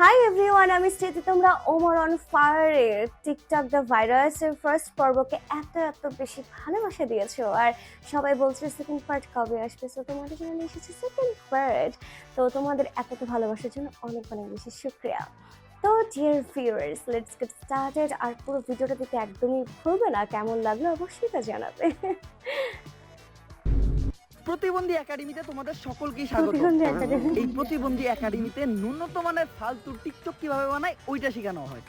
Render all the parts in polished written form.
Hi everyone, আমি স্টেতি। তোমরা Omar on ফায়ারের টিকটক দ্য ভাইরাসের ফার্স্ট পর্বকে এত বেশি ভালোবাসা দিয়েছো, আর সবাই বলছে সেকেন্ড পার্ট কবে আসবে। সো তোমাদের জন্য নিয়ে এসেছি সেকেন্ড পার্ট। তো তোমাদের এত ভালোবাসার জন্য অনেক বেশি শুক্রিয়া। তো dear viewers, let's get started. আর পুরো ভিডিওটা দেখতে একদমই ভুলবে না। কেমন লাগলো অবশ্যই তা জানাবে। প্রতিবন্ধী একাডেমিতে তোমাদের সকলকে স্বাগত। এই প্রতিবন্ধী একাডেমিতে ন্যূনতম মানের ফালতু টিকটক কিভাবে বানায় ওইটা শেখানো হয়।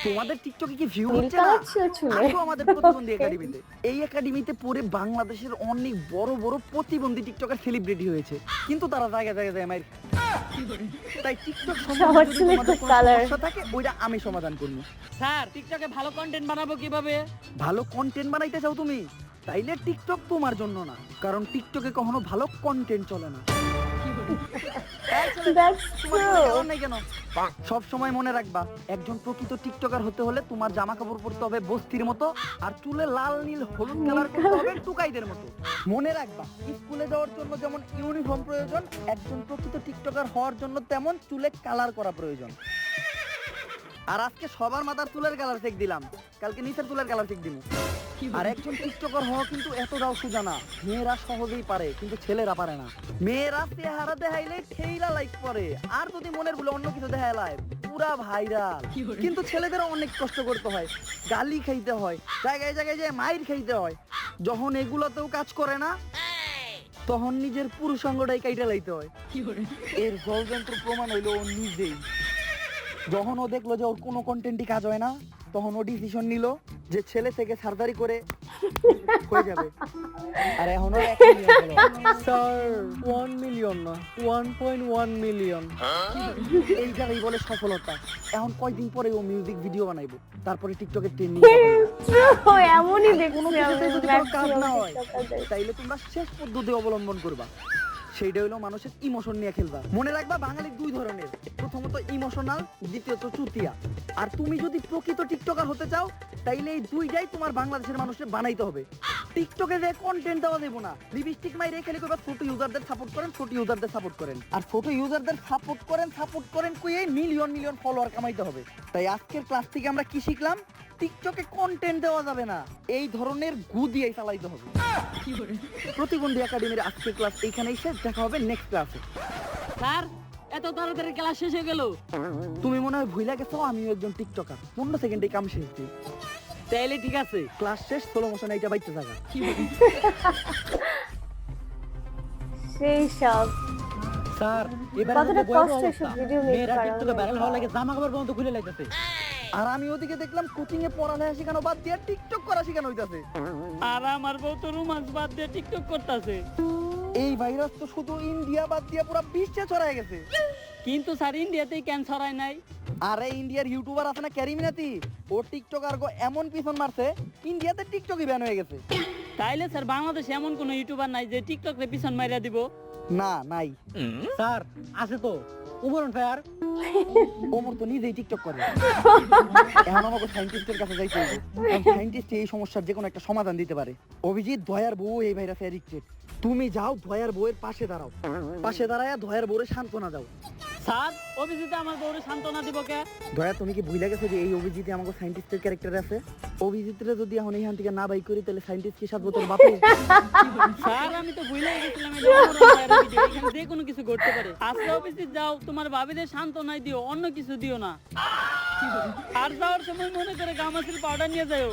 তোমাদের টিকটকে কি ভিউ হচ্ছে না? আসো আমাদের প্রতিবন্ধী একাডেমিতে। এই একাডেমিতে পড়ে বাংলাদেশের অনেক বড় বড় প্রতিবন্ধী টিকটকার সেলিব্রিটি হয়েছে, কিন্তু তারা জায়গায় মাইর। তাই টিকটক সম্পর্কে যদি তোমাদের কোনো সমস্যা থাকে ওইটা আমি সমাধান করব। স্যার, টিকটকে ভালো কন্টেন্ট বানাবো কিভাবে? ভালো কন্টেন্ট বানাইতে চাও তুমি? তাইলে টিকটক তোমার জন্য না, কারণ টিকটকে কখনো ভালো কন্টেন্ট চলে না। সব সময় মনে রাখবা, একজন প্রকৃত টিকটকার হতে হলে তোমার জামা কাপড় পরতে হবে বস্তির মতো, আর চুলে লাল নীল হলুদ কালার করতে হবে টুকাইদের মতো। মনে রাখবা, স্কুলে যাওয়ার জন্য যেমন ইউনিফর্ম প্রয়োজন, একজন প্রকৃত টিকটকার হওয়ার জন্য তেমন চুলে কালার করা প্রয়োজন। আর আজকে সবার মাথার চুলের কালার চেক দিলাম, কালকে নিচের চুলের কালার চেক দিব। আর একজন টিকটকার হওয়া কিন্তু এতটাও সোজা না। মেয়েরা সহজেই পারে, কিন্তু ছেলেরা পারে না। মেয়েরা চেহারা দেখাইলে ঠেইলা লাইক করে, আর যদি মনের ভুলে অন্য কিছু দেখাইলায় পুরা ভাইরাল। কিন্তু ছেলেদেরও অনেক কষ্ট করতে হয়, গালি খাইতে হয়, জায়গায় যে মাইর খাইতে হয়। যখন এগুলোতেও কাজ করে না, তখন নিজের পুরুষাঙ্গটাই কাইটা লাইতে হয়। এর জলযন্ত্র প্রমাণ হইলো ও নিজেই। যখন ও দেখলো যে ওর কোনো কন্টেন্টই কাজ হয় না, তখন ও ডিসিশন নিল যে ছেলে থেকে সার্জারি করে হয়ে যাবে। আর এখনো 1 মিলিয়ন স্যার, 1 মিলিয়ন না, 1.1 মিলিয়ন। এইটাই বলে সফলতা। এখন কয়দিন পরে ও মিউজিক ভিডিও বানাইবো, তারপরে টিকটকে ট্রেন্ডিং হবে। এমনই কোনো দেখছি কিছুতে যদি কোনো কাজ না হয়, তাইলে তোমরা শেষ পদ্ধতি অবলম্বন করবা। সেইটা হলো মানুষের ইমোশন নিয়ে খেলবা। মনে রাখবা, বাঙালি দুই ধরনের, প্রথমত ইমোশনাল, দ্বিতীয়ত চুতিয়া। আর তুমি যদি প্রকৃত টিকটকার হতে চাও, তাইলে এই দুইটাই তোমার বাংলাদেশের মানুষের বানাইতে হবে। টিকটকে যে কন্টেন্ট দেওয়া দেবো না, লিপস্টিক মাইরে খেলে কইবা ছোট ইউজারদের সাপোর্ট করেন, ছোট ইউজারদের সাপোর্ট করেন। আর ছোট ইউজারদের সাপোর্ট করেন কইয়ে মিলিয়ন ফলোয়ার কামাইতে হবে। তাই আজকের ক্লাস থেকে আমরা কি শিখলাম? টিকটকে কন্টেন্ট দেওয়া যাবে না, এই ধরনের গু দিয়েই চালাইতে হবে। প্রতিবন্ধী একাডেমির আজকের ক্লাস এইখানেই শেষ। দেখা হবে নেক্সট ক্লাসে। স্যার, এত তাড়াতাড়ি ক্লাস শেষ হয়ে গেল? তুমি মনে হয় ভুলে গেছো আমিও একজন টিকটকার। 15 সেকেন্ডে কাম শেষ দিই। তাইলে ঠিক আছে, ক্লাস শেষ, স্লো মোশন এইটা বাইতে থাকা। সেই সব স্যার, কতটা কষ্ট এসব ভিডিও মেক করা। টিকটকে ভাইরাল হওয়ার লাগে জামা কাপড় পর্যন্ত খুলে লাইতেছে। আর আমি ওদিকে দেখলাম কোচিং এ পড়ালেখা শেখানো বাদ দিয়ে টিকটক করা শেখানো হইতাছে। আর আমার বউ তো রোমান্স বাদ দিয়ে টিকটক করতেছে। এই ভাইরাস তো শুধু ইন্ডিয়া বাদ দিয়ে পুরো বিশ্বে ছড়ায় গেছে। কিন্তু স্যার, ইন্ডিয়াতেই কেন ছড়ায় নাই? আরে ইন্ডিয়ার ইউটিউবার আছে না ক্যারিমিনাতি, ও টিকটকার গো এমন পিছন মারছে, ইন্ডিয়াতে টিকটকই ব্যান হয়ে গেছে। তাইলে স্যার, বাংলাদেশে এমন কোন ইউটিউবার নাই যে টিকটকে পিছন মাইরা দিব? না, নাই। স্যার, আছে তো, ওমর অন ফায়ার। ওমর তো নিজেই টিকটক করে। এখন আমাকে সায়েন্টিস্টের কাছে যাইতে হবে। সায়েন্টিস্ট এই সমস্যার যে কোনো একটা সমাধান দিতে পারে। অভিজিৎ, ধয়ার বউ এই ভাইরাসে অ্যাডিক্টেড। তুমি যাও, ধয়ার বউয়ের পাশে দাঁড়াও, পাশে দাঁড়ায়া ধয়ার বউরে সান্ত্বনা দাও। স্যার, অভিজিৎ আমার বউরে সান্ত্বনা দিব কে? দয়া, তুমি কি ভুলে গেছো যে এই অভিজিৎ আমাকে সায়েন্টিস্টের ক্যারেক্টারে আছে? অভিজিৎরে যদি এখন এইখান থেকে না বাই করি, তাহলে সায়েন্টিস্ট কি সাথে তোর বাপে? স্যার, আমি তো ভুলে গেছিলাম এটা ওমর অন ফায়ারের ভিডিও, এখানে যে কোনো কিছু ঘটতে পারে। আজকে অভিজিৎ যাও, তোমার ভাবিদের সান্ত্বনাই দিও, অন্য কিছু দিও না। আর যাওয়ার সময় মনে করে গামাসির পাউডার নিয়ে যাও।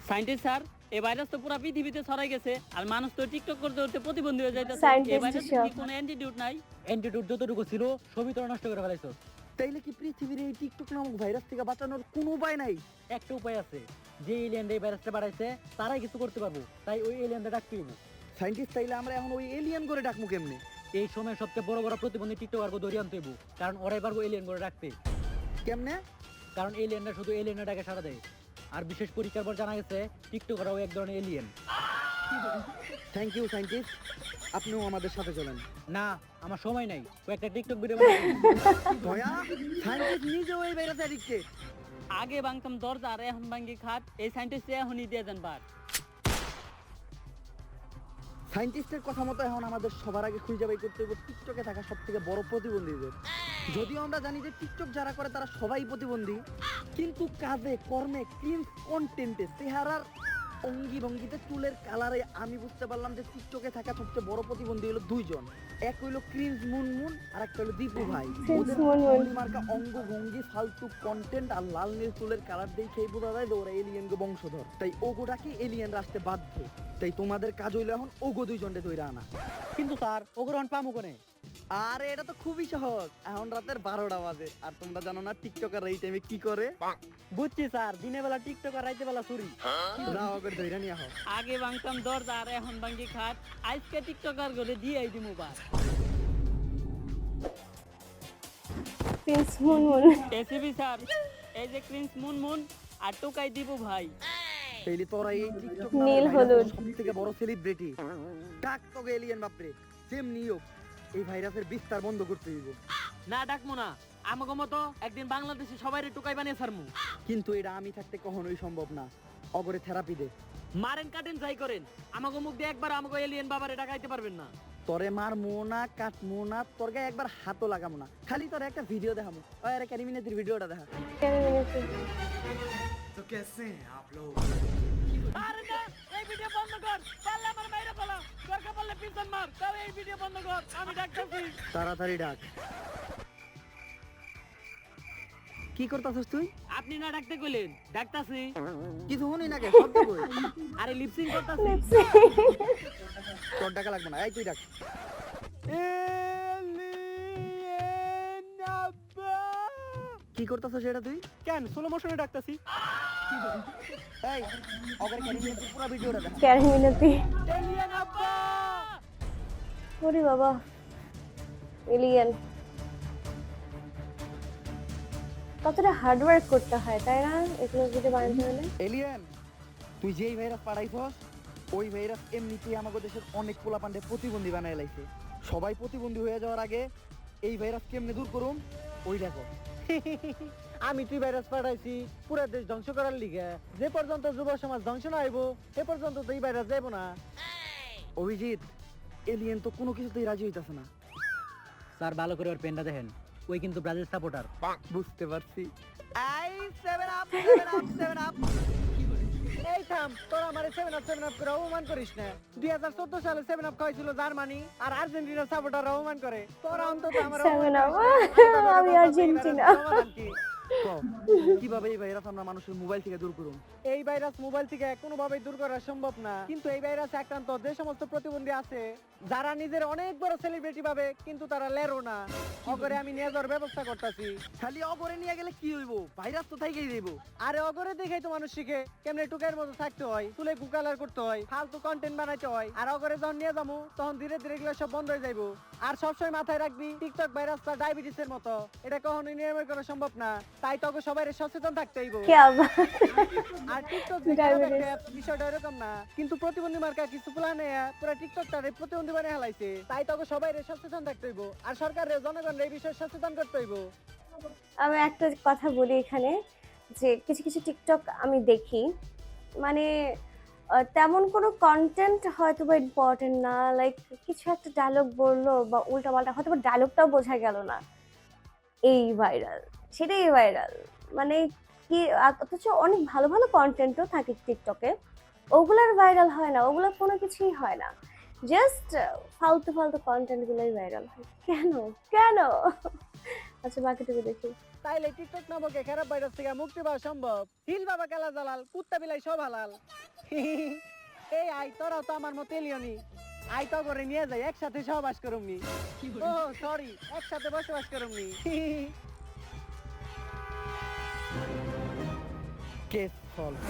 সায়েন্টিস্ট স্যার, এই ভাইরাস তো পুরো পৃথিবীতে ছড়াই গেছে, আর মানুষ তো টিকটক করতে প্রতিবন্ধী হয়ে যাইতেছে। এই ভাইরাসের কি কোনো অ্যান্টিডোট নাই? অ্যান্টিডোট যতটুকু ছিল সবই তো নষ্ট করে ফেলাইছো। তাইলে কি পৃথিবীর এই টিকটক নামক ভাইরাস থেকে বাঁচানোর কোনো উপায় নাই? একটা উপায় আছে, যে এলিয়েন এই ভাইরাসটা বাড়াইছে তারাই কিছু করতে পারবো, তাই ওই এলিয়েনটা ডাকতে হইব। সায়েন্টিস্ট, তাইলে আমরা এখন ওই এলিয়েন করে ডাকবো কেমনে? এই সময় সবচেয়ে বড় বড় প্রতিবন্ধী টিকটকারকে ধরে আনতে হইব, কারণ ওরাই পারবো এলিয়েন করে ডাকতে। কেমনে? কারণ এলিয়েনরা শুধু এলিয়েনের ডাকে সাড়া দেয়, আর বিশেষ পরীক্ষার পর জানা গেছে টিকটকারও এক ধরনের এলিয়েন। থ্যাংক ইউ সায়েন্টিস্ট, আপনিও আমাদের সাথে চলেন। না, আমার সময় নাই, কয়েকটা টিকটক ভিডিও বানাই। দয়া, সায়েন্টিস্ট নিজেও এই ভাইরাসে অ্যাডিক্টেড। আগে ভাঙতাম দরজা, আর এখন ভাঙ্গি খাট। এই সায়েন্টিস্ট এখনই দিয়ে দেন বার। সায়েন্টিস্টের কথা মতো এখন আমাদের সবার আগে খুঁজে বাই করতে হবে টিকটকে থাকা সব থেকে বড় প্রতিবন্ধীদের। যদিও আমরা জানি যে টিকটক যারা করে তারা সবাই প্রতিবন্ধী, কিন্তু কাজে কর্মে ক্রিঞ্জ কন্টেন্টে চেহারার অঙ্গি ভঙ্গিতে চুলের কালারে আমি বুঝতে পারলাম যে টিকটকে থাকা সবচেয়ে বড় প্রতিবন্ধী হলো দুইজন। এক হইলো ক্রিঞ্জ মুনমুন আর একটা হলো দীপু ভাই। ওদের প্রতিবন্ধী মার্কা অঙ্গ ভঙ্গি, ফালতু কন্টেন্ট আর লাল নীল চুলের কালার দেখেই বোঝা যায় যে ওরা এলিয়েনকে বংশধর। তাই ওগোটাকে এলিয়েন রাখতে বাধ্য। তাই তোমাদের কাজ হইলো এখন ওগো দুইজনকে ধইরা আনা। কিন্তু স্যার ওগরন পামু কোনে? আরে এটা তো খুবই সহজ। এখন রাতের 12টা বাজে আর তোমরা জানো না টিকটকার এই টাইমে কি করে? বুঝছি স্যার, দিনে বেলা টিকটক আর রাইতে বেলা চুরি। যাও করে ধইরা নিয়ে আহ। আগে ভাঙতাম দরজা আর এখন ভাঙি খাট, আজকে টিকটকার করে দিয়ে আইছি mobile. Prince Munmun. ACB sir, এই যে প্রিন্স মুনমুন আর টুকাই দীপু ভাই। তাইলে তোরা এই টিকটক নীল হলুদ। সবথেকে বড় সেলিব্রিটি। ডাক তোকে এলিয়েন বাপরে। যেমনি হোক এই ভাইরাসের বিস্তার বন্ধ করতে দিব। না ডাকমু না, আমাকে মতো একদিন বাংলাদেশে সবাই টুকাই বানিয়ে ছাড়মু। কিন্তু এটা আমি থাকতে কখনোই সম্ভব না। অগরে থেরাপি দে। মারেন কাটেন যাই করেন, আমাকে মুখ দিয়ে একবার আমাকে এলিয়েন বাবারে ডাকাইতে পারবেন না। তোরে মার মোনা কাট মোনা তোর গায়ে একবার হাতও লাগামো না। খালি তোর একটা ভিডিও দেখামু। ওই আরে ক্যারিমিনেতির ভিডিওটা দেখা। तो कैसे हैं आप लोग? আরে না, এই ভিডিও বন্ধ কর। পারলে আমার মাইরা ফেলা। দরকার পড়লে পিছন মার। তাও এই ভিডিও বন্ধ কর। আমি ডাকতেছি। তাড়াতাড়ি ডাক। কি করতাছস তুই? আপনি না ডাকতে কইলেন, ডাকতাছি। কিছু শুনি না কে শব্দ কই? আরে লিপসিং করতাছি। তোর ডাকা লাগবে না। এই তুই ডাক। কি করতাছস এটা তুই? কেন স্লো মোশনে ডাকতাছি? এই অগরে ক্যারিমিনেতির পুরো ভিডিওটা দেখা। ক্যারিমিনাতি। এলিয়েন আব্বা! ওরে বাবা, এলিয়েন। কতটা হার্ড ওয়ার্ক করতে হয় তাই না এগুলো ভিডিও বানাতে হলে? এলিয়েন তুই যেই ভাইরাস পাঠাইছস ওই ভাইরাস এমনিতেই আমাদের দেশের অনেক পোলাপান্ডে প্রতিবন্ধী বানায় লাইছে। সবাই প্রতিবন্ধী হয়ে যাওয়ার আগে এই ভাইরাস কেমনে দূর করুম ওই দেখো। আমি তুই ভাইরাস পাঠাইছি পুরো দেশ ধ্বংস করার লিগে। যে পর্যন্ত যুব সমাজ ধ্বংস না হইব সে পর্যন্ত তো এই ভাইরাস যাইব না। অভিজিৎ এলিয়েন তো কোনো কিছুতেই রাজি হইতাছে না। স্যার ভালো করে ওর পেনটা দেখেন, ওই কিন্তু ব্রাজিল সাপোর্টার। বুঝতে পারছি। এই 7 আপ 7 আপ 7 আপ। এই থাম, তোরা আমারে 7 আপ করে অপমান করিস না। 2014 সালে 7 আপ খাইছিল জার্মানি আর আর্জেন্টিনার সাপোর্টার অপমান করে। তোরা অন্তত আমার 7 আপ। আমি আর্জেন্টিনা। কিভাবে এই ভাইরাস আমরা মানুষের মোবাইল থেকে দূর করুম? এই ভাইরাস মোবাইল থেকে কোনোভাবেই দূর করা সম্ভব না। কিন্তু এই ভাইরাস আক্রান্ত যে সমস্ত প্রতিবন্ধী আছে যারা নিজের অনেক বড় সেলিব্রিটি পাবে কিন্তু তারা লেরো না, অগরে আমি নিয়ে যাওয়ার ব্যবস্থা করতেছি। খালি অগরে নিয়ে গেলে কি হইব? ভাইরাস তো থাইকেই দেব। আরে অগরে দেখাই তো মানুষ শিখে কেমনে টুকার মতো থাকতে হয়, চুলে কুকালার করতে হয়, ফালতু কন্টেন্ট বানাইতে হয়। আর অগরে যখন নিয়ে যাবো তখন ধীরে ধীরে এগুলো সব বন্ধ হয়ে যাইবো। আর সবসময় মাথায় রাখবি টিকটক ভাইরাসটা ডায়াবেটিসের মতো, এটা কখনোই নিরাময় করা সম্ভব না। তাই তোকে সবাই সচেতন থাকতে হইব। क्या बात। আর টিকটক Diabetes। বিষয়টা এরকম না, কিন্তু প্রতিবন্ধী মার্কা কিছু প্ল্যানে পুরো টিকটকটারে প্রতিবন্ধী বানিয়ে হালাইছে। তাই তোকে সবাই সচেতন থাকতে হইব আর সরকারের জনগণের এই বিষয়ে সচেতন করতে হইব। আমি একটা কথা বলি এখানে যে কিছু কিছু টিকটক আমি দেখি মানে তেমন কোনো কন্টেন্ট হয়তো বা ইম্পর্টেন্ট না, লাইক কিছু একটা ডায়লগ বললো বা উল্টাপাল্টা হয়তো বা ডায়লগটাও বোঝা গেল না, এই ভাইরাল সেটাই ভাইরাল। মানে কি অথচ অনেক ভালো ভালো কন্টেন্টও থাকে টিকটকে, ওগুলার ভাইরাল হয় না, ওগুলো কোনো কিছুই হয় না, জাস্ট ফালতু ফালতু কন্টেন্টগুলোই ভাইরাল হয়। কেন কেন? আচ্ছা বাকিটুকু দেখি। তাইলে টিকটক নামক এই খারাপ ভাইরাস থেকে মুক্তি পাওয়া সম্ভব। হিল বাবা কালা জালাল কুত্তা বিলাই সব হালাল। এই আই তোরাও তো আমার মতো এলিয়নি, আই তো করে নিয়ে যাই একসাথে সহবাস করুমনি। ও সরি, একসাথে বসবাস করুমনি। Case solve.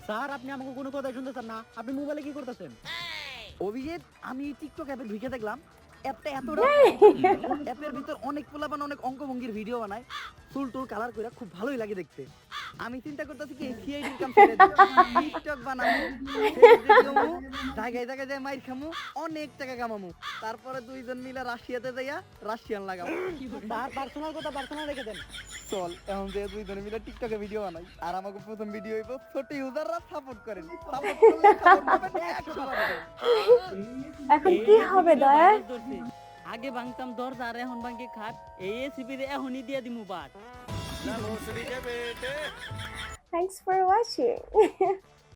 স্যার আপনি আমাকে কোনো কথা শুনতেছেন না, আপনি মোবাইলে কি করতেছেন? অভিজিৎ আমি টিকটক অ্যাপে ঢুকে দেখলাম অ্যাপটা এতটা অ্যাপের ভিতর অনেক পোলাপান অনেক অঙ্কভঙ্গির ভিডিও বানায়, চুল টুল কালার করে খুব ভালোই লাগে দেখতে। আমি চিন্তা করতেছি কি সিআইডির কাম ছেড়ে দিই টিকটক বানামু ভিডিও জায়গায় জায়গায় যায় মাইর খামু অনেক টাকা কামামু তারপরে দুইজন মিলে রাশিয়াতে যাইয়া রাশিয়ান লাগামু তার পার্সোনাল কথা পার্সোনাল রেখে দেন। চল এখন যে দুইজন মিলে টিকটকে ভিডিও বানাই আর আমাকে প্রথম ভিডিও হইব ছোট ইউজাররা সাপোর্ট করেন সাপোর্ট করলে খবর পাবেন 100 পাবেন এখন কি হবে দয়া? ধরছে। আগে ভাঙতাম দরজা আর এখন ভাঙি খাট এই এসিপি রে এখনই দিয়ে দিমু বাট Thanks for watching.